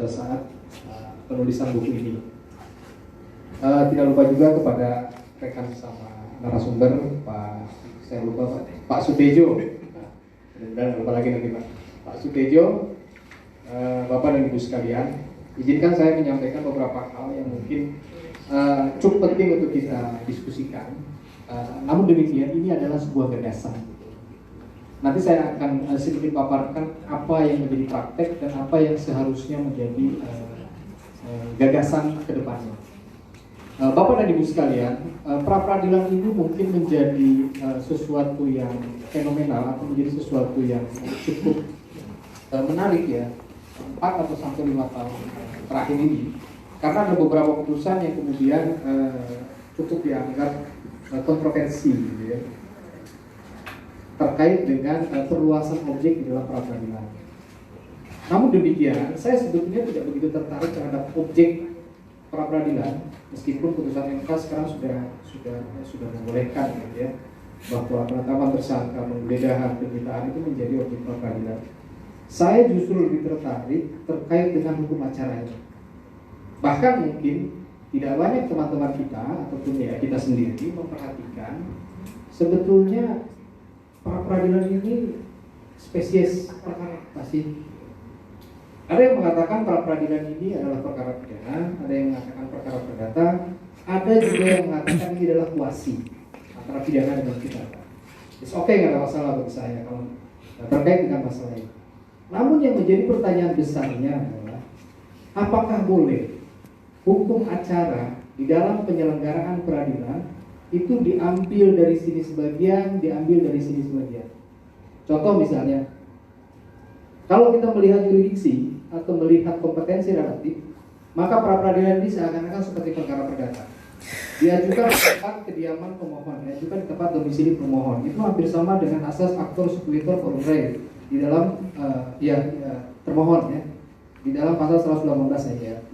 pada saat penulisan buku ini. Tidak lupa juga kepada rekan sesama narasumber, Pak Sutejo. Dan lupa lagi nanti Pak Sutejo, Bapak dan Ibu sekalian, izinkan saya menyampaikan beberapa hal yang mungkin cukup penting untuk kita diskusikan. Namun demikian, ini adalah sebuah gagasan. Nanti saya akan sedikit paparkan apa yang menjadi praktek dan apa yang seharusnya menjadi gagasan ke depannya. Bapak dan Ibu sekalian, pra-peradilan ini mungkin menjadi sesuatu yang fenomenal atau menjadi sesuatu yang cukup menarik ya, 4 atau sampai 5 tahun terakhir ini, karena ada beberapa putusan yang kemudian cukup dianggap kontroversi gitu ya, terkait dengan perluasan objek di dalam pra-peradilan. Namun demikian, saya sebetulnya tidak begitu tertarik terhadap objek pra-peradilan, meskipun putusan MK sekarang sudah membolehkan gitu ya, bahwa penetapan tersangka, penggeledahan, penyitaan itu menjadi objek pra-peradilan. Saya justru lebih tertarik terkait dengan hukum acaranya. Bahkan mungkin tidak banyak teman-teman kita ataupun ya kita sendiri memperhatikan sebetulnya pra-peradilan ini spesies perkara apa sih? Ada yang mengatakan pra-peradilan ini adalah perkara pidana, ada yang mengatakan perkara perdata, ada juga yang mengatakan ini adalah kuasi antara pidana dengan pidana. It's okay, nggak ada masalah bagi saya kalau terkait dengan masalah ini. Namun yang menjadi pertanyaan besarnya adalah apakah boleh hukum acara di dalam penyelenggaraan peradilan itu diambil dari sini sebagian, diambil dari sini sebagian. Contoh misalnya, kalau kita melihat yurisdiksi atau melihat kompetensi relatif, maka pra-peradilan ini seakan-akan seperti perkara perdata. Diajukan ke tempat kediaman pemohon, diajukan ke tempat domisili pemohon. Itu hampir sama dengan asas aktor sequitur per rei di dalam termohon ya, di dalam pasal 118 saja.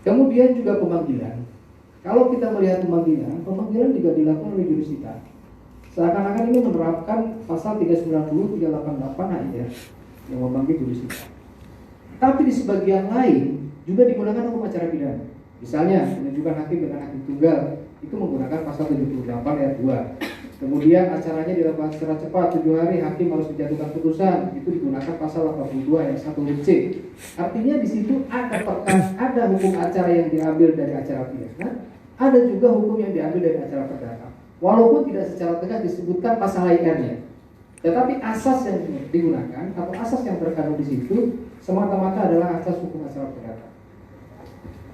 Kemudian juga pemanggilan. Kalau kita melihat pemanggilan juga dilakukan oleh jurusita. Seakan-akan ini menerapkan pasal 390, 388 aja yang memanggil jurusita. Tapi di sebagian lain juga digunakan hukum acara pidana. Misalnya penunjukan hakim dengan hakim tunggal itu menggunakan pasal 78 ayat 2. Kemudian acaranya dilakukan secara cepat 7 hari, hakim harus menjatuhkan putusan, itu digunakan pasal 82 ayat 1 huruf C. Artinya di situ ada hukum acara yang diambil dari acara pidana, ada juga hukum yang diambil dari acara perdata. Walaupun tidak secara tegas disebutkan pasal IR-nya, tetapi asas yang digunakan atau asas yang terkandung di situ semata-mata adalah asas hukum acara perdata.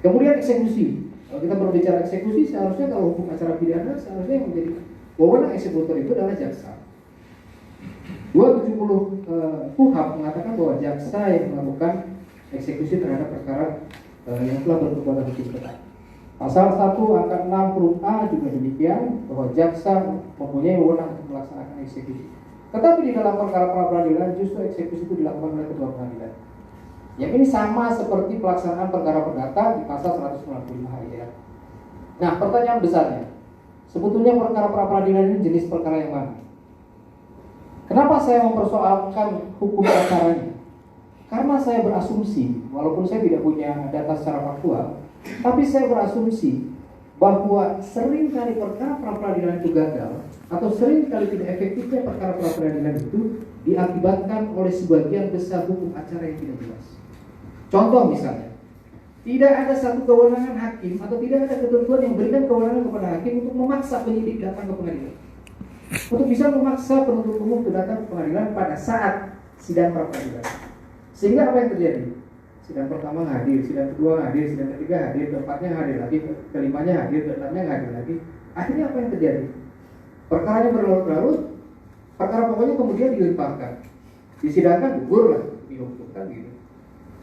Kemudian eksekusi. Kalau kita berbicara eksekusi, seharusnya kalau hukum acara pidana seharusnya yang menjadi wewenang eksekutor itu adalah jaksa. 270 KUHP mengatakan bahwa jaksa yang melakukan eksekusi terhadap perkara yang telah berkekuatan hukum tetap. Pasal 1 angka 6 huruf A juga demikian, bahwa jaksa mempunyai wewenang untuk melaksanakan eksekusi. Tetapi di dalam perkara pra-peradilan justru eksekusi itu dilakukan oleh ketua pengadilan. Yang ini sama seperti pelaksanaan perkara perdata di pasal 195 HIR. Nah, pertanyaan besarnya, sebetulnya perkara pra-peradilan ini jenis perkara yang mana? Kenapa saya mempersoalkan hukum acaranya? Karena saya berasumsi, walaupun saya tidak punya data secara faktual, tapi saya berasumsi bahwa seringkali perkara pra-peradilan itu gagal, atau seringkali tidak efektifnya perkara pra-peradilan itu diakibatkan oleh sebagian besar hukum acara yang tidak jelas. Contoh misalnya, tidak ada satu kewenangan hakim atau tidak ada ketentuan yang berikan kewenangan kepada hakim untuk memaksa penyidik datang ke pengadilan, untuk bisa memaksa penuntut umum datang ke pengadilan pada saat sidang pra-peradilan. Sehingga apa yang terjadi? Sidang pertama hadir, sidang kedua hadir, sidang ketiga hadir, keempatnya hadir lagi, kelimanya hadir, keenamnya hadir lagi. Akhirnya apa yang terjadi? Perkaranya berlarut-larut, perkara pokoknya kemudian dilimpahkan, disidangkan, gugur lah, dihukumkan gitu.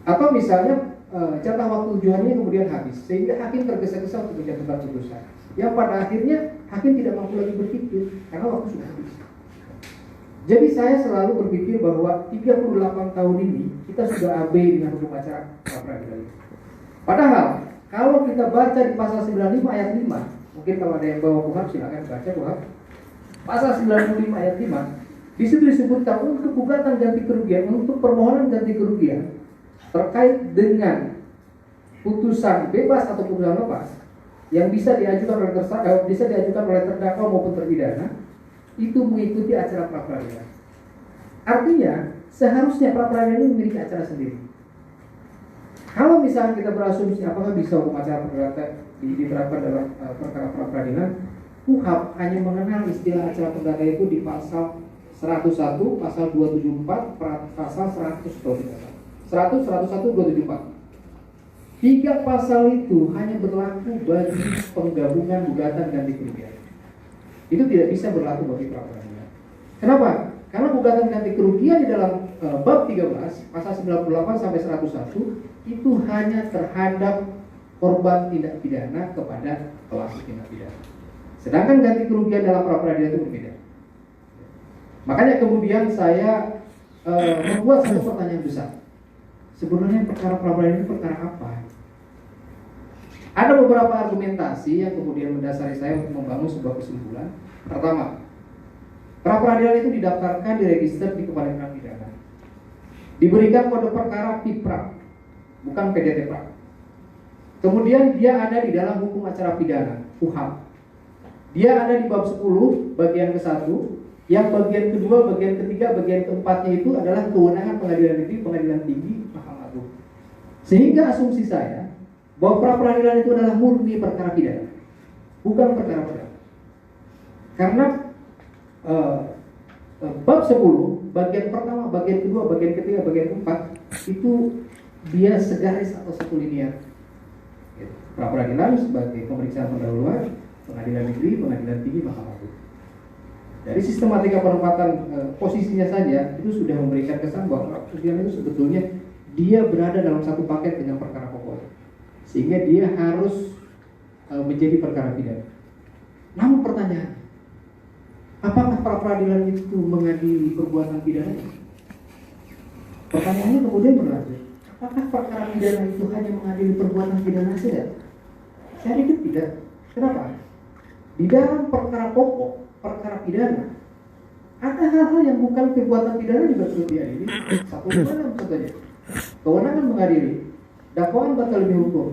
Atau misalnya jatah waktu tujuannya kemudian habis, sehingga hakim tergesa-gesa untuk menjatuhkan putusan. Yang pada akhirnya hakim tidak mampu lagi berpikir karena waktu sudah habis. Jadi saya selalu berpikir bahwa 38 tahun ini kita sudah abai dengan hukum acara pra-peradilan. Padahal kalau kita baca di pasal 95 ayat 5, mungkin kalau ada yang bawa KUHP silakan baca KUHP. Pasal 95 ayat 5, di situ disebutkan untuk gugatan ganti kerugian, untuk permohonan ganti kerugian, terkait dengan putusan bebas atau putusan lepas yang bisa diajukan oleh terdakwa maupun terpidana itu mengikuti acara pra peradilan. Artinya seharusnya pra peradilan ini memiliki acara sendiri. Kalau misalnya kita berasumsi apakah bisa hukum acara perdata diterapkan dalam perkara pra peradilan, KUHP hanya mengenal istilah acara perdata itu di pasal 101, pasal 274, pasal 100, 101, 274. 3 pasal itu hanya berlaku bagi penggabungan gugatan ganti kerugian. Itu tidak bisa berlaku bagi pra peradilan. Kenapa? Karena gugatan ganti kerugian di dalam bab 13 pasal 98 sampai 101 itu hanya terhadap korban tindak pidana kepada pelaku tindak pidana. Sedangkan ganti kerugian dalam pra peradilan itu berbeda. Makanya kemudian saya membuat satu pertanyaan besar. Sebenarnya perkara pra peradilan itu perkara apa? Ada beberapa argumentasi yang kemudian mendasari saya untuk membangun sebuah kesimpulan. Pertama, pra peradilan itu didaftarkan di register di Kementerian Pidana. Diberikan kode perkara PIPRA, bukan PDT-PRA. Kemudian dia ada di dalam hukum acara pidana, KUHP. Dia ada di bab 10, bagian ke-1, yang bagian kedua, bagian ketiga, bagian keempatnya itu adalah kewenangan pengadilan negeri, pengadilan tinggi, Mahkamah Agung. Sehingga asumsi saya bahwa pra peradilan itu adalah murni perkara pidana, bukan perkara perdata. Karena bab 10, bagian pertama, bagian kedua, bagian ketiga, bagian keempat itu dia segaris atau satu linear. Pra peradilan sebagai pemeriksaan pendahuluan, pengadilan negeri, pengadilan tinggi, Mahkamah Agung. Dari sistematika penempatan posisinya saja itu sudah memberikan kesan bahwa pra peradilan itu sebetulnya dia berada dalam satu paket dengan perkara pokok, sehingga dia harus menjadi perkara pidana. Namun pertanyaan, apakah pra peradilan itu mengadili perbuatan pidana? Pertanyaannya kemudian berlanjut, apakah perkara pidana itu hanya mengadili perbuatan pidana saja? Saya pikir tidak. Kenapa? Di dalam perkara pokok, perkara pidana, ada hal-hal yang bukan perbuatan pidana juga perlu diadili. Satu kewenangan saja, kewenangan mengadili, dakwaan batal demi hukum,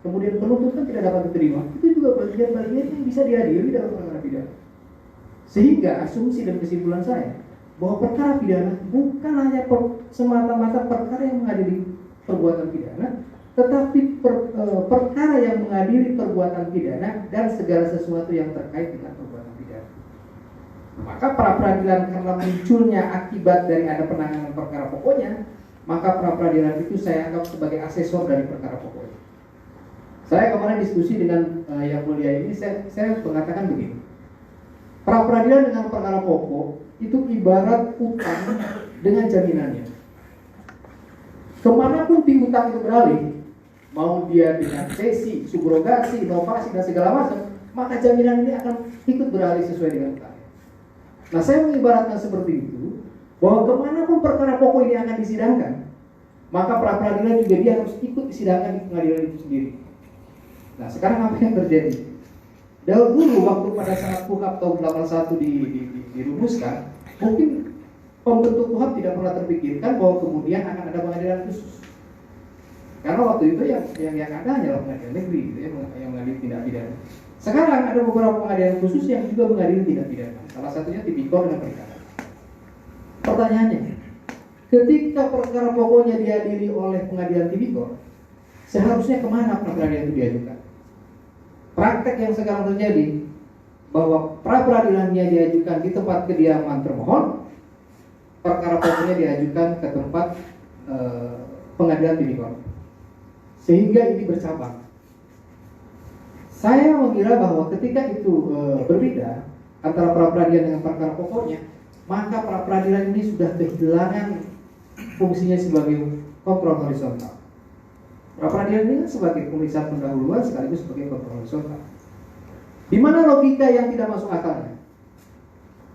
kemudian penuntutan tidak dapat diterima, itu juga bagian-bagian yang bisa diadili dalam perkara pidana. Sehingga asumsi dan kesimpulan saya bahwa perkara pidana bukan hanya semata-mata perkara yang mengadili perbuatan pidana, tetapi perkara yang mengadili perbuatan pidana dan segala sesuatu yang terkait dengan perbuatan pidana. Maka pra peradilan karena munculnya akibat dari ada penanganan perkara pokoknya, maka pra peradilan itu saya anggap sebagai asesor dari perkara pokoknya. Saya kemarin diskusi dengan yang mulia ini, saya mengatakan begini, pra peradilan dengan perkara pokok itu ibarat utang dengan jaminannya. Kemanapun piutang itu beralih, mau dia dengan sesi, subrogasi, inovasi dan segala macam, maka jaminan ini akan ikut beralih sesuai dengan utang. Nah, saya mengibaratkan seperti itu, bahwa kemanapun perkara pokok ini akan disidangkan, maka pra peradilan juga dia harus ikut disidangkan di pengadilan itu sendiri. Nah, sekarang apa yang terjadi? Dulu waktu pada saat KUHP tahun 81 dirumuskan, mungkin pembentuk KUHP tidak pernah terpikirkan bahwa kemudian akan ada pengadilan khusus. Karena waktu itu yang ada hanyalah pengadilan negeri, gitu ya, yang mengadili tindak pidana. Sekarang ada beberapa pengadilan khusus yang juga mengadili tindak pidana. Salah satunya tipikor dan perkara. Pertanyaannya, ketika perkara pokoknya diadili oleh pengadilan tipikor, seharusnya kemana pra peradilan itu diajukan? Praktek yang sekarang terjadi bahwa pra peradilannya diajukan di tempat kediaman termohon, perkara pokoknya diajukan ke tempat pengadilan tipikor, sehingga ini bercabang. Saya mengira bahwa ketika itu berbeda antara pra peradilan dengan perkara pokoknya, maka pra peradilan ini sudah kehilangan fungsinya sebagai kontrol horizontal. Pra peradilan ini kan sebagai pemeriksaan pendahuluan sekaligus sebagai kontrol horizontal. Di mana logika yang tidak masuk akalnya?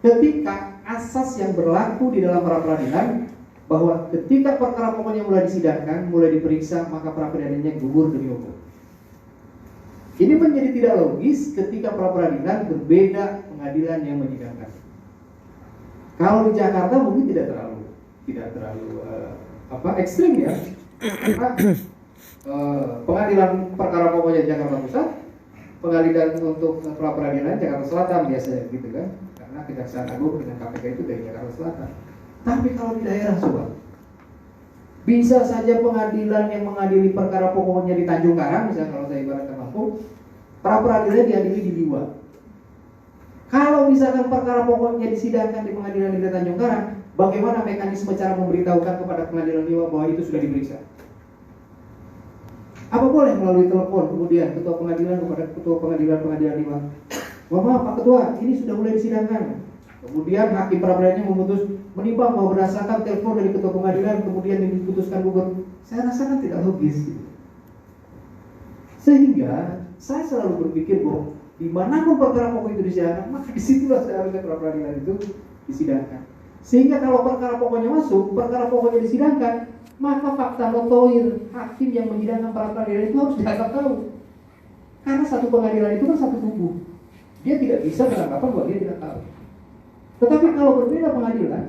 Ketika asas yang berlaku di dalam pra peradilan bahwa ketika perkara pokoknya mulai disidangkan, mulai diperiksa, maka pra peradilannya gugur demi hukum. Ini menjadi tidak logis ketika pra peradilan berbeda pengadilan yang menyidangkan. Kalau di Jakarta mungkin tidak terlalu ekstrim ya. Karena pengadilan perkara pokoknya Jakarta Pusat, pengadilan untuk pra peradilan Jakarta Selatan biasanya gitu kan, karena Kejaksaan Agung dengan KPK itu dari Jakarta Selatan. Tapi kalau di daerah coba, bisa saja pengadilan yang mengadili perkara pokoknya di Tanjung Karang, misalnya kalau saya ibaratkan Lampung, pra peradilan diadili di Liwa. Kalau misalkan perkara pokoknya disidangkan di pengadilan negeri Tanjung Karang, bagaimana mekanisme cara memberitahukan kepada pengadilan Liwa bahwa itu sudah diperiksa? Apa boleh melalui telepon kemudian ketua pengadilan kepada ketua pengadilan Liwa, mohon maaf Pak Ketua, ini sudah mulai disidangkan. Kemudian hakim pra peradilannya memutus menimbang bahwa berdasarkan telepon dari ketua pengadilan kemudian diputuskan gugur. Saya rasakan tidak logis. Sehingga saya selalu berpikir bahwa dimanapun perkara pokok itu disidangkan, maka disitulah seharusnya pra peradilan itu disidangkan. Sehingga kalau perkara pokoknya masuk, perkara pokoknya disidangkan, maka fakta notoir hakim yang menyidangkan pra peradilan itu harus dianggap tahu. Karena satu pengadilan itu kan satu tubuh. Dia tidak bisa beranggapan bahwa dia tidak tahu. Tetapi kalau berbeda pengadilan,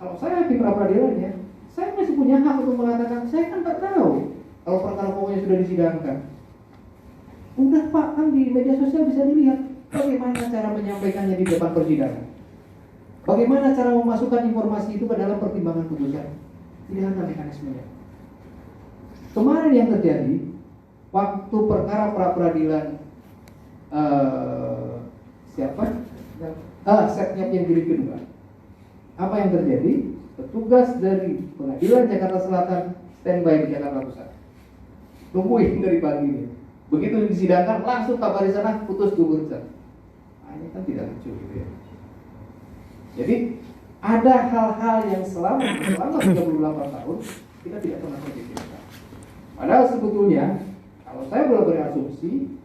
kalau saya hakim pra peradilannya, saya masih punya hak untuk mengatakan saya kan tak tahu kalau perkara pokoknya sudah disidangkan. Udah Pak, kan di media sosial bisa dilihat bagaimana cara menyampaikannya di depan persidangan. Bagaimana cara memasukkan informasi itu ke dalam pertimbangan putusan. Tidak ada mekanismenya. Kemarin yang terjadi waktu perkara pra peradilan Setnyap yang jilid kedua. Apa yang terjadi? Petugas dari pengadilan Jakarta Selatan standby di Jakarta Pusat. Tungguin dari pagi ini. Begitu disidangkan langsung kabari sana putus gugur sana. Nah, ini kan tidak lucu gitu ya. Jadi ada hal-hal yang selama 38 tahun kita tidak pernah terpikirkan. Padahal sebetulnya kalau saya boleh berasumsi,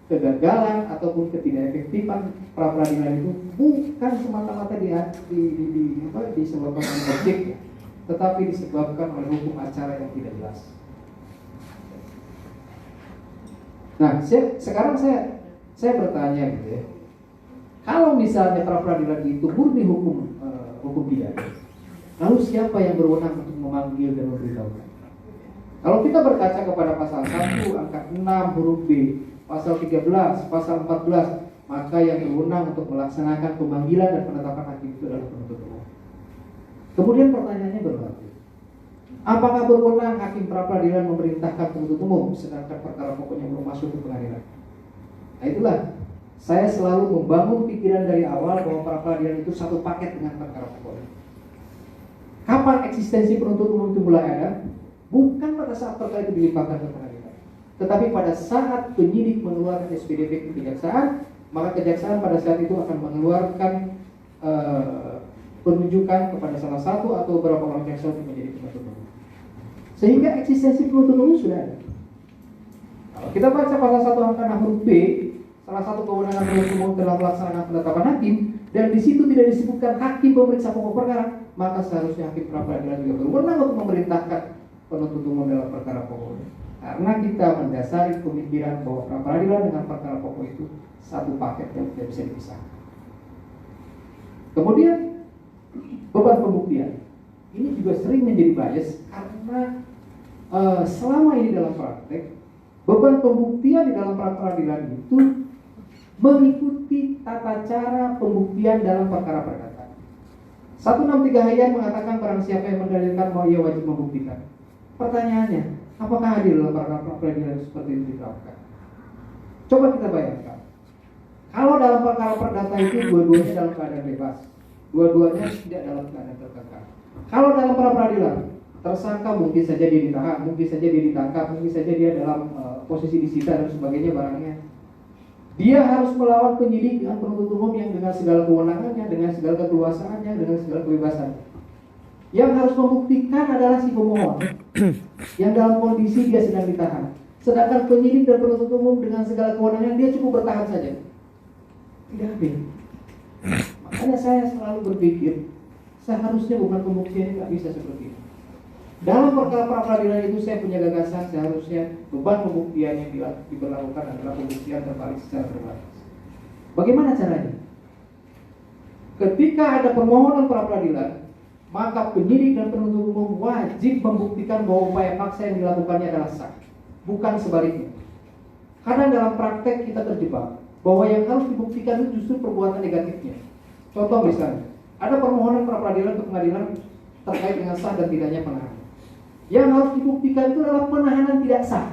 kegagalan ataupun ketidakefektifan pra peradilan itu bukan semata-mata disebabkan oleh objek, tetapi disebabkan oleh hukum acara yang tidak jelas. Nah, sekarang saya bertanya gitu ya. Kalau misalnya pra peradilan itu murni hukum pidana, lalu siapa yang berwenang untuk memanggil dan memberitahukan? Kalau kita berkaca kepada pasal 1 angka 6 huruf B, pasal 13, pasal 14, maka yang berwenang untuk melaksanakan pemanggilan dan penetapan hakim itu adalah penuntut umum. Kemudian pertanyaannya berlanjut, apakah berwenang hakim pra peradilan memerintahkan penuntut umum sedangkan perkara pokoknya belum masuk ke pengadilan? Nah itulah, saya selalu membangun pikiran dari awal bahwa pra peradilan itu satu paket dengan perkara pokoknya. Kapan eksistensi penuntut umum itu mulai ada? Bukan pada saat perkara itu dilimpahkan ke pengadilan, tetapi pada saat penyidik mengeluarkan SPDP ke kejaksaan, maka kejaksaan pada saat itu akan mengeluarkan penunjukan kepada salah satu atau beberapa orang jaksa untuk menjadi penuntut umum. Sehingga eksistensi penuntut umum sudah ada. Kalau kita baca pasal 1 angka 6 huruf B, salah satu kewenangan penuntut umum dalam melaksanakan penetapan hakim, dan di situ tidak disebutkan hakim pemeriksa pokok perkara, maka seharusnya hakim pra peradilan juga berwenang untuk memerintahkan penuntut umum dalam perkara pokok. Karena kita mendasari pemikiran bahwa pra peradilan dengan perkara pokok itu satu paket yang tidak bisa dipisahkan. Kemudian beban pembuktian ini juga sering menjadi bias karena selama ini dalam praktek beban pembuktian di dalam pra peradilan itu mengikuti tata cara pembuktian dalam perkara perdata. 163 Hayyan mengatakan barang siapa yang mendalilkan bahwa ia wajib membuktikan. Pertanyaannya, apakah adil dalam perkara peradilan seperti itu diterapkan? Coba kita bayangkan, kalau dalam perkara perdata itu dua-duanya dalam keadaan bebas, dua-duanya tidak dalam keadaan terkekang. Kalau dalam pra peradilan, tersangka mungkin saja dia ditahan, mungkin saja dia ditangkap, mungkin saja dia dalam posisi disita dan sebagainya barangnya. Dia harus melawan penyidik dengan penuntut umum yang dengan segala kewenangannya, dengan segala keluasaannya, dengan segala kebebasannya. Yang harus membuktikan adalah si pemohon yang dalam kondisi dia sedang ditahan. Sedangkan penyidik dan penuntut umum dengan segala kewenangan dia cukup bertahan saja. Tidak adil. Makanya saya selalu berpikir seharusnya beban pembuktian nggak bisa seperti itu. Dalam perkara pra peradilan itu saya punya gagasan seharusnya beban pembuktian yang diberlakukan adalah pembuktian terbalik secara terbatas. Bagaimana caranya? Ketika ada permohonan pra peradilan, maka penyidik dan penuntut umum wajib membuktikan bahwa upaya paksa yang dilakukannya adalah sah, bukan sebaliknya. Karena dalam praktek kita terjebak bahwa yang harus dibuktikan itu justru perbuatan negatifnya. Contoh misalnya, ada permohonan pra peradilan ke pengadilan terkait dengan sah dan tidaknya penahanan. Yang harus dibuktikan itu adalah penahanan tidak sah.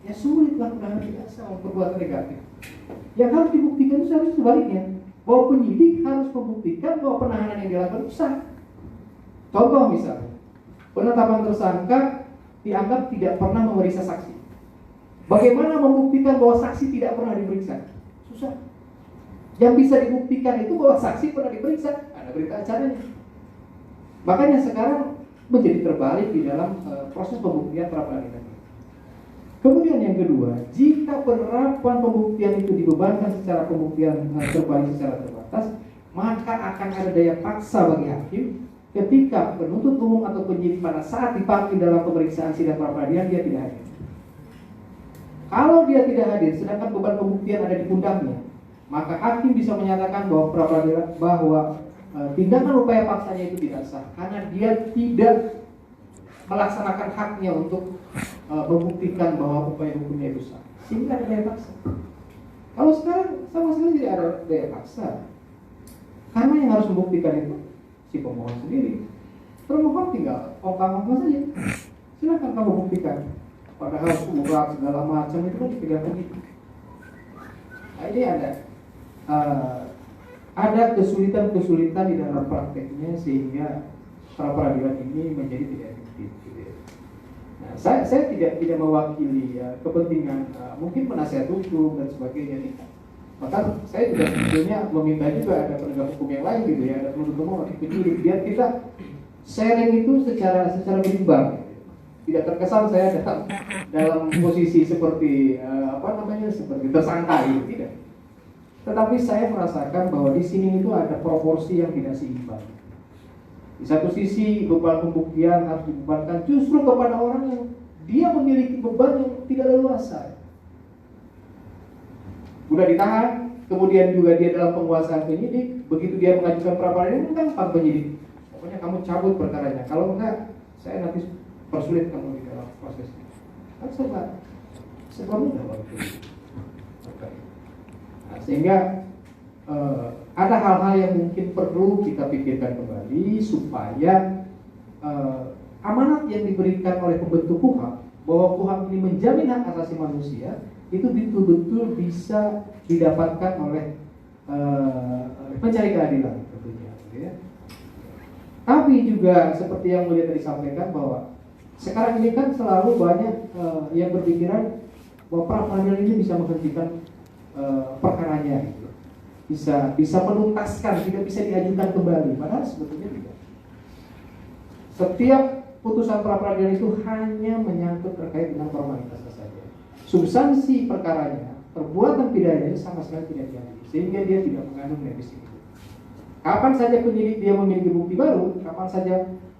Ya sulitlah penahanan tidak sah, perbuatan negatif. Yang harus dibuktikan itu seharusnya sebaliknya, bahwa penyidik harus membuktikan bahwa penahanan yang dilakukan itu sah. Contoh misalnya, penetapan tersangka dianggap tidak pernah memeriksa saksi. Bagaimana membuktikan bahwa saksi tidak pernah diperiksa? Susah. Yang bisa dibuktikan itu bahwa saksi pernah diperiksa, ada berita acaranya. Makanya sekarang menjadi terbalik di dalam proses pembuktian pra peradilan. Kemudian yang kedua, jika penerapan pembuktian itu dibebankan secara pembuktian terbalik secara terbatas, maka akan ada daya paksa bagi hakim ketika penuntut umum atau penyidik pada saat dipanggil dalam pemeriksaan sidang pra peradilan dia tidak hadir. Kalau dia tidak hadir, sedangkan beban pembuktian ada di pundaknya, maka hakim bisa menyatakan bahwa pra peradilan tindakan upaya paksanya itu tidak sah karena dia tidak melaksanakan haknya untuk membuktikan bahwa upaya hukumnya itu sah, sehingga ada daya paksa. Kalau sekarang sama sekali tidak ada daya paksa, karena yang harus membuktikan itu si pemohon sendiri. Termohon tinggal ongkang-ongkang saja, silakan kamu buktikan. Padahal surat segala macam itu kan dipegang penyidik. Nah, ini ada kesulitan-kesulitan di dalam prakteknya sehingga pra peradilan ini menjadi tidak efektif. Gitu ya. Nah, saya tidak mewakili kepentingan mungkin penasihat hukum dan sebagainya. Maka saya juga sebetulnya meminta juga ada penegak hukum yang lain gitu ya, ada penuntut umum, ada penyidik, biar kita sharing itu secara berimbang. Tidak terkesan saya dalam posisi seperti seperti tersangka gitu, tidak. Tetapi saya merasakan bahwa di sini itu ada proporsi yang tidak seimbang. Di satu sisi beban pembuktian harus dibebankan justru kepada orang yang dia memiliki beban yang tidak leluasa. Sudah ditahan, kemudian juga dia dalam penguasaan penyidik, begitu dia mengajukan pra peradilan gampang penyidik. Pokoknya kamu cabut perkaranya, kalau enggak saya nanti persulit kamu di dalam prosesnya. Kan sebab mudah waktu. Nah, sehingga ada hal-hal yang mungkin perlu kita pikirkan kembali supaya amanat yang diberikan oleh pembentuk KUHP bahwa KUHP ini menjamin hak asasi manusia itu betul-betul bisa didapatkan oleh pencari keadilan tentunya. Ya. Tapi juga seperti yang mulia tadi sampaikan bahwa sekarang ini kan selalu banyak yang berpikiran bahwa pra peradilan ini bisa menghentikan perkaranya, gitu. bisa menuntaskan, tidak bisa diajukan kembali. Padahal sebetulnya tidak. Setiap putusan pra peradilan itu hanya menyangkut terkait dengan formalitas saja. Substansi perkaranya, perbuatan pidananya sama sekali tidak diambil, sehingga dia tidak mengandung revisi. Kapan saja penyidik dia memiliki bukti baru, kapan saja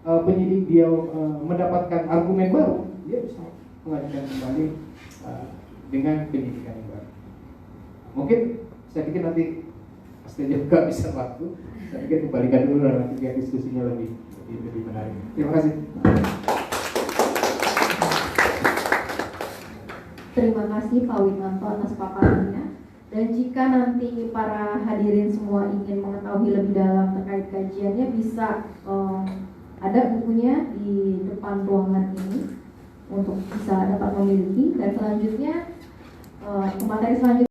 penyidik dia mendapatkan argumen baru, dia bisa mengajukan kembali dengan penyidikan yang baru. Mungkin saya pikir nanti pasti juga bisa waktu. Saya pikir kembalikan dulu dan nanti biar diskusinya lebih menarik. Terima kasih. Terima kasih Pak Wimanto atas paparannya. Dan jika nanti para hadirin semua ingin mengetahui lebih dalam terkait kajiannya, bisa ada bukunya di depan ruangan ini untuk bisa dapat memiliki. Dan selanjutnya materi selanjutnya